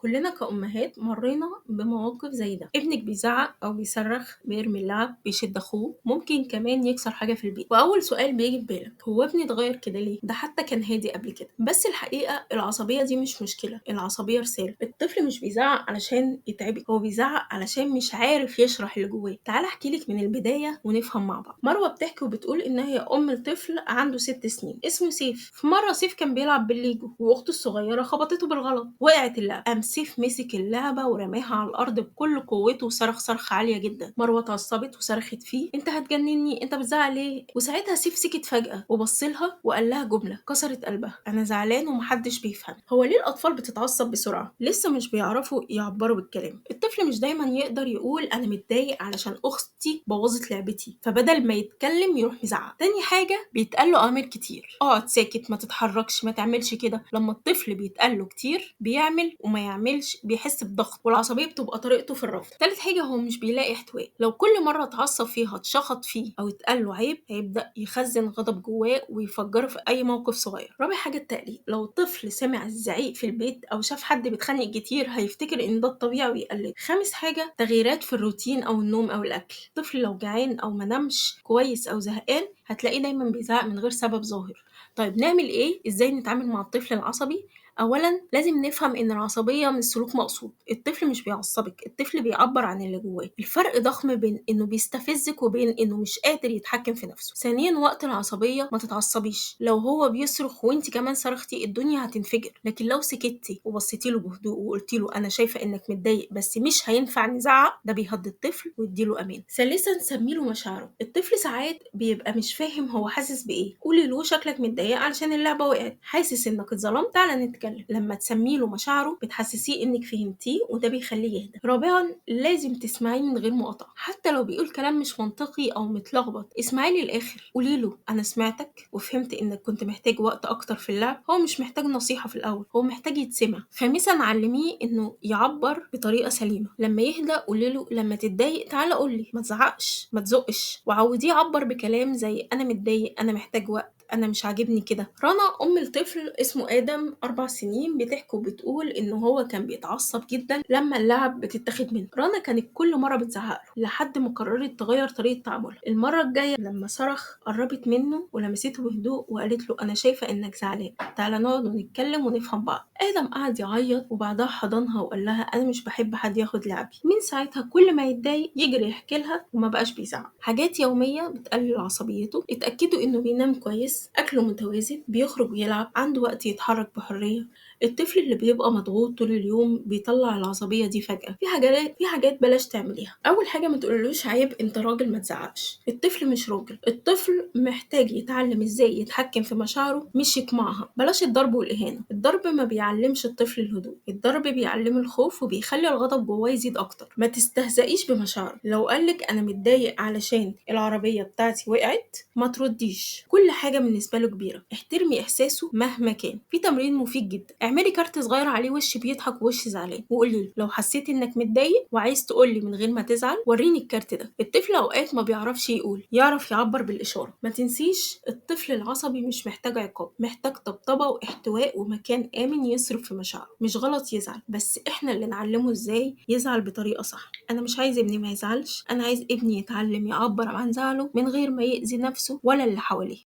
كلنا كأمهات مرينا بمواقف زي ده. ابنك بيزعق أو بيصرخ، بيرمي اللعب، بيشد أخوه، ممكن كمان يكسر حاجة في البيت، وأول سؤال بيجي في بالك هو ابني اتغير كده ليه؟ ده حتى كان هادي قبل كده. بس الحقيقة العصبية دي مش مشكلة، العصبية رسالة. الطفل مش بيزعق علشان يتعبك، هو بيزعق علشان مش عارف يشرح اللي جواه. تعالى أحكي لك من البداية ونفهم مع بعض. مروة بتحكي وبتقول إن هي أم لطفل عنده 6 سنين اسمه سيف. في مرة سيف كان بيلعب بالليجو وأخته الصغيرة خبطته بالغلط، وقعت اللعبة. قام سيف مسك اللعبة ورماها على الأرض بكل قوته وصرخ صرخة عالية جدا. مروة اتعصبت وصرخت فيه: أنت هتجنني، أنت بتزعق ليه؟ وساعتها سيف سكت فجأة وبصلها وقال لها جملة كسرت قلبها: أنا زعلان ومحدش بيفهم. هو ليه الأطفال بتتعصب بسرعة؟ لسه مش بيعرفوا يعبروا بالكلام. الطفل مش دايما يقدر يقول أنا متضايق علشان أختي بوظت لعبتي، فبدل ما يتكلم يروح مزعق. تاني حاجة بيتقال له أوامر كتير: اقعد ساكت، ما تتحركش، ما تعملش كده. لما الطفل بيتقال له كتير بيعمل وما يعملش، بيحس بضغط، والعصبية بتبقى طريقته في الرفض. تالت حاجة هو مش بيلاقي احتواء. لو كل مرة اتعصب فيها اتشخط فيه أو اتقال له عيب، هيبدأ يخزن غضب جواه ويفجره في أي موقف صغير. رابع حاجة التقليد. لو الطفل سمع الزعيق في البيت أو شاف حد بيتخانق كتير هيفتكر إن ده الطبيعي ويقلد. خامس حاجة تغييرات في الروتين أو النوم أو الأكل. الطفل لو جعان أو منامش كويس أو زهقان هتلاقيه دايما بيزعق من غير سبب ظاهر. طيب نعمل ايه؟ ازاي نتعامل مع الطفل العصبي؟ اولا لازم نفهم ان العصبيه من السلوك مقصود. الطفل مش بيعصبك، الطفل بيعبر عن اللي جواه. الفرق ضخم بين انه بيستفزك وبين انه مش قادر يتحكم في نفسه. ثانيا وقت العصبيه ما تتعصبيش. لو هو بيصرخ وانت كمان صرختي الدنيا هتنفجر، لكن لو سكتي وبصيتي له بهدوء وقلتي له انا شايفه انك متضايق بس مش هينفع نزعق، ده بيهدي الطفل ويديله امان. ثالثا سمي له مشاعره. الطفل ساعات بيبقى مش فاهم هو حاسس بايه. قولي له شكلك متضايق علشان اللعبه وقعت، حاسس انك اتظلمت، تعالى نتكلم. لما تسمي له مشاعره بتحسسيه انك فهمتيه وده بيخليه يهدى. رابعا لازم تسمعيه من غير مقاطعه. حتى لو بيقول كلام مش منطقي او متلخبط اسمعي للاخر. قولي له انا سمعتك وفهمت انك كنت محتاج وقت اكتر في اللعب. هو مش محتاج نصيحه في الاول، هو محتاج يتسمع. خامسا علميه انه يعبر بطريقه سليمه. لما يهدى قولي له لما تتضايق تعالى قولي، ما تزعقش ما تزقش. وعوديه يعبر بكلام زي انا متضايق، انا محتاج وقت، انا مش عاجبني كده. رنا ام الطفل اسمه ادم 4 سنين بتحكي وبتقول ان هو كان بيتعصب جدا لما اللعب بتتاخد منه. رنا كانت كل مره بتزعق له لحد ما قررت تغير طريقه تعاملها. المره الجايه لما صرخ قربت منه ولمسته بهدوء وقالت له انا شايفه انك زعلان، تعالى نقعد ونتكلم ونفهم بعض. ادم قعد يعيط وبعدها حضنها وقال لها انا مش بحب حد ياخد لعبي. من ساعتها كل ما يتضايق يجري يحكي لها وما بقاش بيزعق. حاجات يوميه بتقلل عصبيته. اتاكدوا انه بينام كويس، أكله متوازن، بيخرج ويلعب، عنده وقت يتحرك بحرية. الطفل اللي بيبقى مضغوط طول اليوم بيطلع العصبية دي فجأة. في حاجات بلاش تعمليها. أول حاجة ما تقولوش عيب أنت راجل ما تزعقش. الطفل مش راجل، الطفل محتاج يتعلم إزاي يتحكم في مشاعره مش يقمعها. بلاش الضرب والإهانة. الضرب ما بيعلمش الطفل الهدوء، الضرب بيعلمه الخوف وبيخلي الغضب جواه يزيد أكتر. ما تستهزئيش بمشاعره. لو قالك أنا متضايق علشان العربية بتاعتي وقعت ما ترديش، كل حاجة بالنسبة له كبيرة. احترمي إحساسه مهما كان. في تمرين مفيد جدا، اعملي كارت صغير عليه وش بيضحك ووش زعلان وقولي له لو حسيت إنك متضايق وعايز تقولي من غير ما تزعل وريني الكارت ده. الطفل أوقات ما بيعرفش يقول، يعرف يعبر بالإشارة. ما تنسيش الطفل العصبي مش محتاج عقاب، محتاج طبطبة واحتواء ومكان آمن يصرف في مشاعره. مش غلط يزعل، بس إحنا اللي نعلمه إزاي يزعل بطريقة صح. أنا مش عايز ابني ما يزعلش، أنا عايز ابني يتعلم يعبر عن زعله من غير ما يأذي نفسه ولا اللي حواليه.